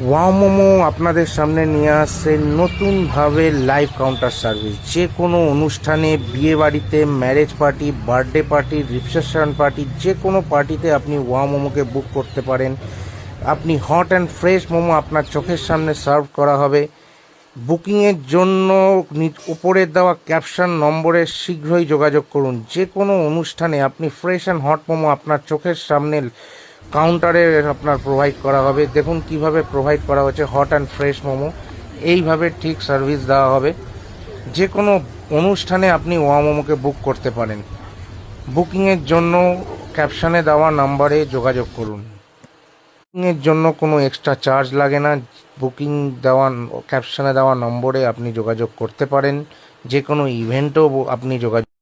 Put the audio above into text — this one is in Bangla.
ওয়াও মোমো আপনাদের সামনে নিয়ে আসছে নতুনভাবে লাইভ কাউন্টার সার্ভিস। যে কোনো অনুষ্ঠানে, বিয়ে বাড়িতে, marriage party, birthday party, reception party, যে কোনো পার্টিতে আপনি ওয়াও মোমোকে বুক করতে পারেন। আপনি হট অ্যান্ড ফ্রেশ মোমো আপনার চোখের সামনে সার্ভ করা হবে। বুকিংয়ের জন্য উপরে দেওয়া ক্যাপশন নম্বরে শীঘ্রই যোগাযোগ করুন। যে কোনো অনুষ্ঠানে আপনি ফ্রেশ অ্যান্ড হট মোমো আপনার চোখের সামনে কাউন্টারে আপনার প্রোভাইড করা হবে। দেখুন কিভাবে প্রোভাইড করা হচ্ছে হট অ্যান্ড ফ্রেশ মোমো। এইভাবে ঠিক সার্ভিস দেওয়া হবে। যে কোনো অনুষ্ঠানে আপনি ওয়া মোমোকে বুক করতে পারেন। বুকিংয়ের জন্য ক্যাপশনে দেওয়া নাম্বারে যোগাযোগ করুন। বুকিংয়ের জন্য কোনো এক্সট্রা চার্জ লাগে না। বুকিং দেওয়া ক্যাপশনে দেওয়া নম্বরে আপনি যোগাযোগ করতে পারেন। যে কোনো ইভেন্টেও আপনি যোগাযোগ